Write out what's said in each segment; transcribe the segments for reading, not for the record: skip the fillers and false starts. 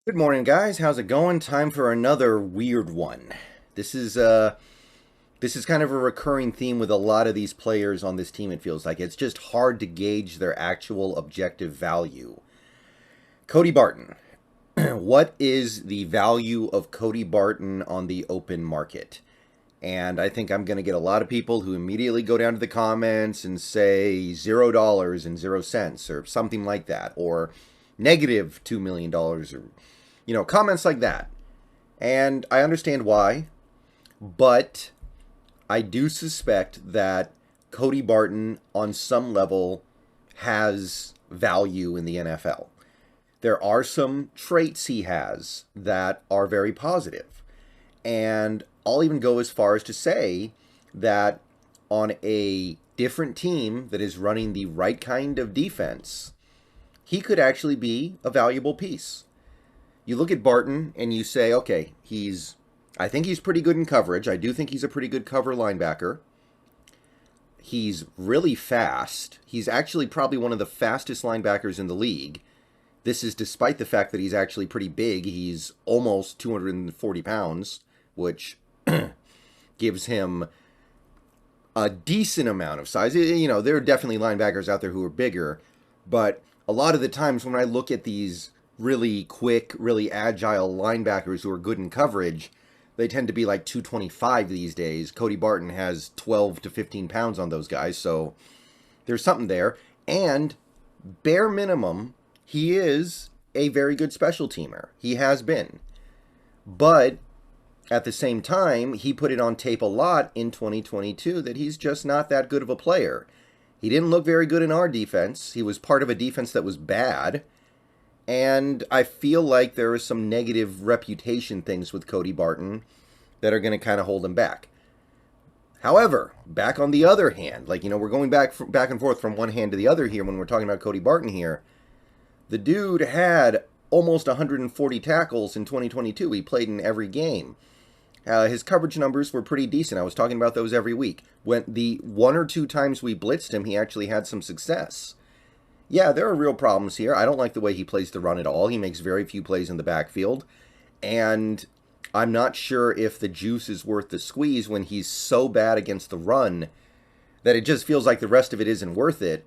Good morning, guys. How's it going? Time for another weird one. This is uh this is kind of a recurring theme with a lot of these players on this team. It feels like it's just hard to gauge their actual objective value. Cody Barton. What is the value of Cody Barton on the open market? And I think I'm going to get a lot of people who immediately go down to the comments and say $0 and 0 cents or something like that, or negative $2 million, or comments like that. And I understand why, but I do suspect that Cody Barton, on some level, has value in the NFL. There are some traits he has that are very positive. And I'll even go as far as to say that on a different team that is running the right kind of defense, he could actually be a valuable piece. You look at Barton and you say, okay, I think he's pretty good in coverage. I do think he's a pretty good cover linebacker. He's really fast. He's actually probably one of the fastest linebackers in the league. This is despite the fact that he's actually pretty big. He's almost 240 pounds, which gives him a decent amount of size. There are definitely linebackers out there who are bigger, but a lot of the times when I look at these really quick, really agile linebackers who are good in coverage, they tend to be like 225 these days. Cody Barton has 12 to 15 pounds on those guys, so there's something there. And bare minimum, he is a very good special teamer. He has been. But at the same time, he put it on tape a lot in 2022 that he's just not that good of a player. He didn't look very good in our defense. He was part of a defense that was bad. And I feel like there are some negative reputation things with Cody Barton that are going to kind of hold him back. However, back on the other hand, we're going back and forth from one hand to the other here when we're talking about Cody Barton here. The dude had almost 140 tackles in 2022. He played in every game. His coverage numbers were pretty decent. I was talking about those every week. When the one or two times we blitzed him, he actually had some success. Yeah, there are real problems here. I don't like the way he plays the run at all. He makes very few plays in the backfield. And I'm not sure if the juice is worth the squeeze when he's so bad against the run that it just feels like the rest of it isn't worth it.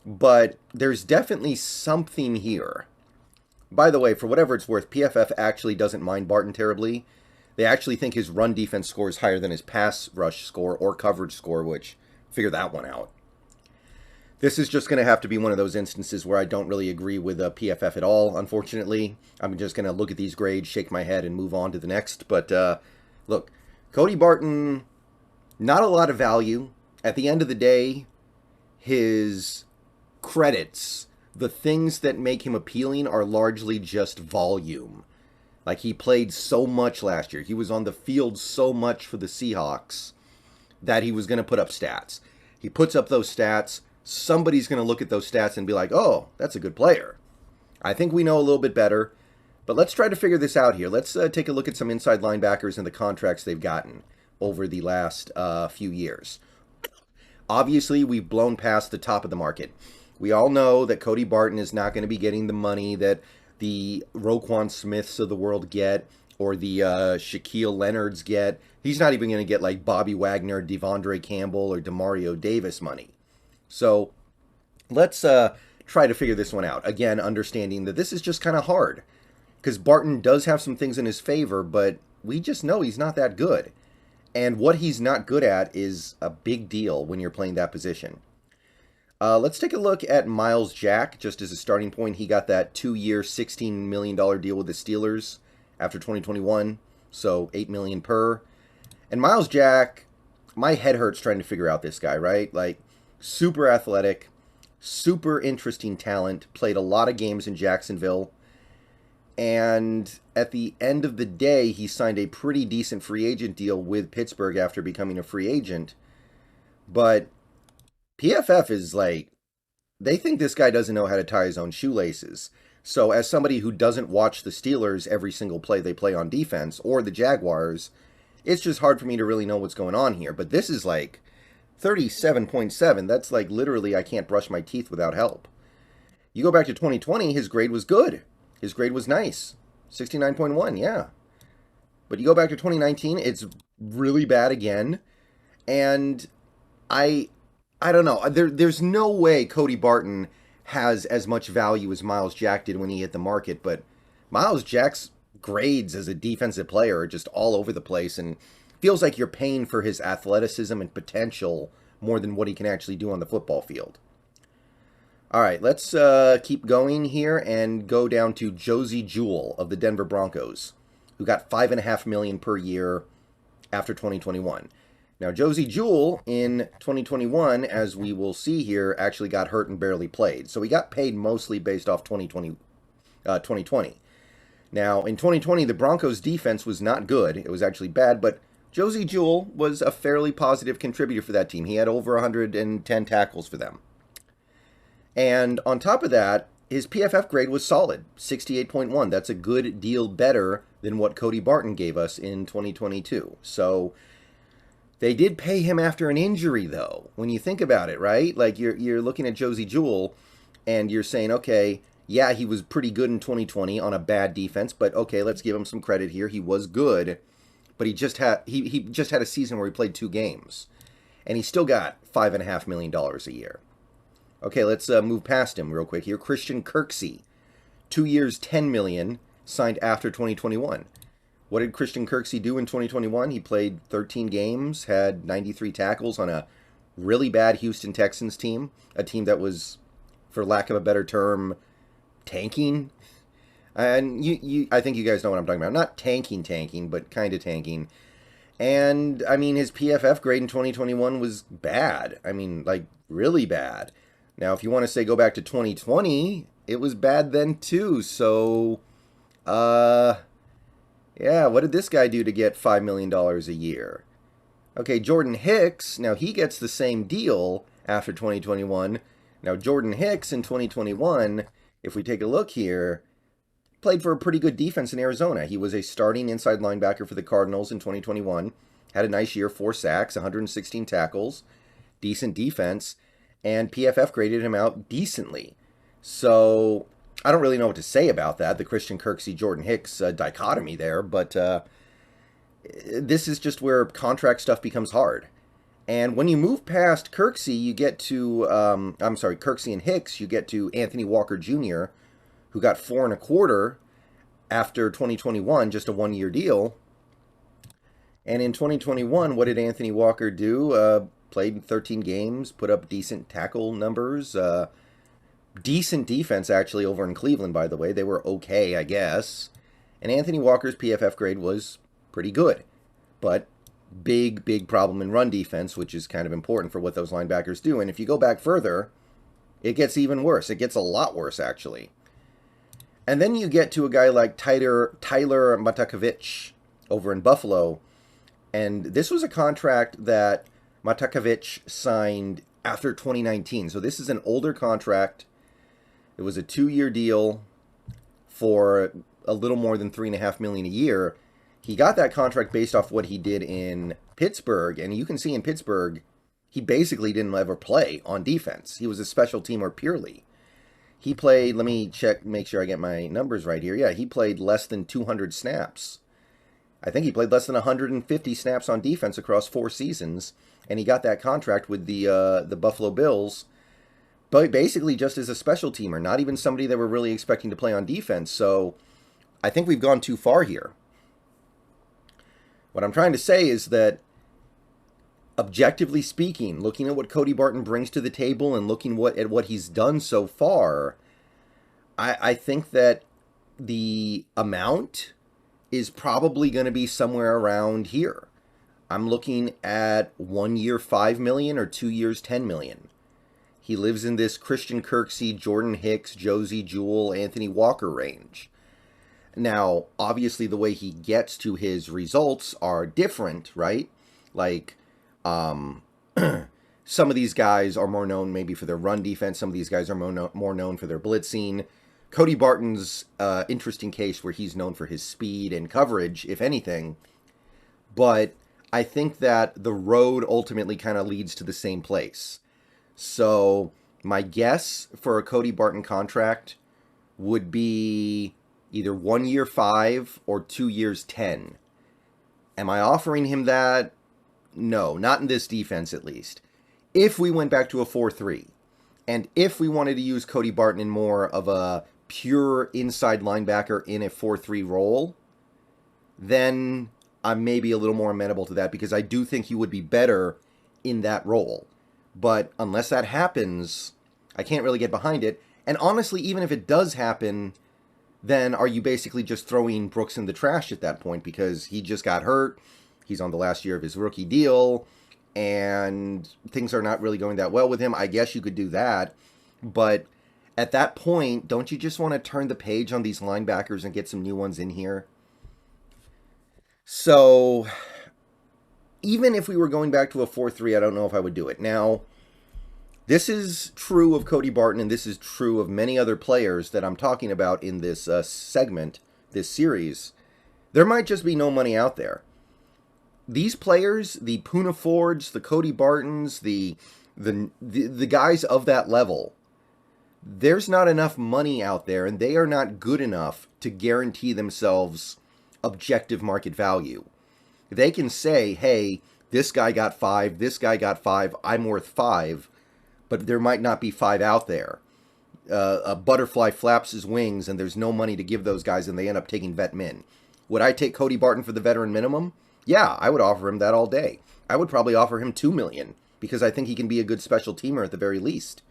But there's definitely something here. By the way, for whatever it's worth, PFF actually doesn't mind Barton terribly. They actually think his run defense score is higher than his pass rush score or coverage score, which, figure that one out. This is just going to have to be one of those instances where I don't really agree with PFF at all, unfortunately. I'm just going to look at these grades, shake my head, and move on to the next. But, look, Cody Barton, not a lot of value. At the end of the day, his credits, the things that make him appealing, are largely just volume. Like, he played so much last year. He was on the field so much for the Seahawks that he was going to put up stats. He puts up those stats. Somebody's going to look at those stats and be like, oh, that's a good player. I think we know a little bit better, but let's try to figure this out here. Let's take a look at some inside linebackers and the contracts they've gotten over the last few years. Obviously, we've blown past the top of the market. We all know that Cody Barton is not going to be getting the money that the Roquan Smiths of the world get or the Shaquille Leonards get. He's not even going to get like Bobby Wagner, Devondre Campbell, or Demario Davis money. So let's try to figure this one out. Again, understanding that this is just kind of hard because Barton does have some things in his favor, but we just know he's not that good. And what he's not good at is a big deal when you're playing that position. Let's take a look at Myles Jack just as a starting point. He got that 2-year, $16 million deal with the Steelers after 2021, so $8 million per. And Myles Jack, my head hurts trying to figure out this guy, right? Like, super athletic, super interesting talent, played a lot of games in Jacksonville, and at the end of the day, he signed a pretty decent free agent deal with Pittsburgh after becoming a free agent. But PFF is like, they think this guy doesn't know how to tie his own shoelaces. So as somebody who doesn't watch the Steelers every single play they play on defense, or the Jaguars, it's just hard for me to really know what's going on here. But this is like 37.7. That's like literally I can't brush my teeth without help. You go back to 2020, his grade was good. His grade was nice. 69.1, yeah. But you go back to 2019, it's really bad again. And I don't know. There's no way Cody Barton has as much value as Myles Jack did when he hit the market, but Myles Jack's grades as a defensive player are just all over the place, and feels like you're paying for his athleticism and potential more than what he can actually do on the football field. All right, let's keep going here and go down to Josey Jewell of the Denver Broncos, who got $5.5 million per year after 2021. Now, Josey Jewell in 2021, as we will see here, actually got hurt and barely played. So he got paid mostly based off 2020. Now, in 2020, the Broncos' defense was not good. It was actually bad, but Josey Jewell was a fairly positive contributor for that team. He had over 110 tackles for them. And on top of that, his PFF grade was solid, 68.1. That's a good deal better than what Cody Barton gave us in 2022. So they did pay him after an injury, though, when you think about it, right? Like, you're looking at Josey Jewell, and you're saying, okay, yeah, he was pretty good in 2020 on a bad defense, but okay, let's give him some credit here. He was good, but he just had a season where he played 2 games, and he still got $5.5 million a year. Okay, let's move past him real quick here. Christian Kirksey, 2 years, $10 million, signed after 2021. What did Christian Kirksey do in 2021? He played 13 games, had 93 tackles on a really bad Houston Texans team, a team that was, for lack of a better term, tanking. And I think you guys know what I'm talking about. Not tanking, but kind of tanking. And, I mean, his PFF grade in 2021 was bad. I mean, like, really bad. Now, if you want to say go back to 2020, it was bad then too. So, yeah, what did this guy do to get $5 million a year? Okay, Jordan Hicks, now he gets the same deal after 2021. Now, Jordan Hicks in 2021, if we take a look here, played for a pretty good defense in Arizona. He was a starting inside linebacker for the Cardinals in 2021. Had a nice year, 4 sacks, 116 tackles, decent defense, and PFF graded him out decently. So I don't really know what to say about that, the Christian Kirksey, Jordan Hicks dichotomy there, but this is just where contract stuff becomes hard. And when you move past Kirksey, you get to, Kirksey and Hicks, you get to Anthony Walker Jr., who got $4.25 after 2021, just a 1-year deal. And in 2021, what did Anthony Walker do? Played 13 games, put up decent tackle numbers, decent defense actually over in Cleveland, by the way. They were okay, I guess. And Anthony Walker's PFF grade was pretty good, but big problem in run defense, which is kind of important for what those linebackers do. And if you go back further, it gets even worse. It gets a lot worse, actually. And then you get to a guy like Tyler Matakevich over in Buffalo, and this was a contract that Matakevich signed after 2019. So this is an older contract. It was a 2-year deal for a little more than $3.5 million a year. He got that contract based off what he did in Pittsburgh, and you can see in Pittsburgh, he basically didn't ever play on defense. He was a special teamer purely. He played, let me check, make sure I get my numbers right here. Yeah, he played less than 200 snaps. I think he played less than 150 snaps on defense across 4 seasons, and he got that contract with the Buffalo Bills, but basically just as a special teamer, not even somebody that we're really expecting to play on defense. So I think we've gone too far here. What I'm trying to say is that, objectively speaking, looking at what Cody Barton brings to the table and looking at what he's done so far, I think that the amount is probably going to be somewhere around here. I'm looking at 1 year $5 million or 2 years $10 million. He lives in this Christian Kirksey, Jordan Hicks, Josey Jewell, Anthony Walker range. Now, obviously, the way he gets to his results are different, right? Like, some of these guys are more known maybe for their run defense. Some of these guys are more known for their blitzing. Cody Barton's interesting case where he's known for his speed and coverage, if anything. But I think that the road ultimately kind of leads to the same place. So my guess for a Cody Barton contract would be either 1 year 5 or 2 years 10. Am I offering him that? No, not in this defense at least. If we went back to a 4-3, and if we wanted to use Cody Barton in more of a pure inside linebacker in a 4-3 role, then I'm maybe a little more amenable to that, because I do think he would be better in that role. But unless that happens, I can't really get behind it. And honestly, even if it does happen, then are you basically just throwing Brooks in the trash at that point, because he just got hurt, he's on the last year of his rookie deal, and things are not really going that well with him? I guess you could do that, but at that point, don't you just want to turn the page on these linebackers and get some new ones in here? So, even if we were going back to a 4-3, I don't know if I would do it. Now, this is true of Cody Barton, and this is true of many other players that I'm talking about in this segment, this series. There might just be no money out there. These players, the Poona Fords, the Cody Bartons, the guys of that level, there's not enough money out there, and they are not good enough to guarantee themselves objective market value. They can say, hey, this guy got 5, this guy got 5, I'm worth 5, but there might not be 5 out there. A butterfly flaps his wings, and there's no money to give those guys, and they end up taking vet min. Would I take Cody Barton for the veteran minimum? Yeah, I would offer him that all day. I would probably offer him $2 million, because I think he can be a good special teamer at the very least.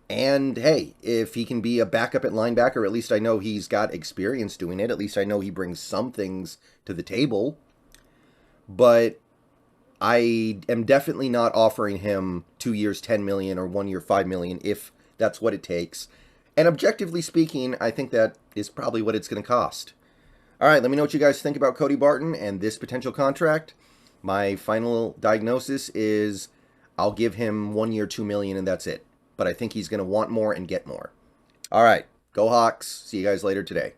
And hey, if he can be a backup at linebacker, at least I know he's got experience doing it. At least I know he brings some things to the table. But I am definitely not offering him 2 years, $10 million, or 1 year, $5 million, if that's what it takes. And objectively speaking, I think that is probably what it's going to cost. All right, let me know what you guys think about Cody Barton and this potential contract. My final diagnosis is I'll give him 1 year, $2 million, and that's it. But I think he's going to want more and get more. All right, go Hawks. See you guys later today.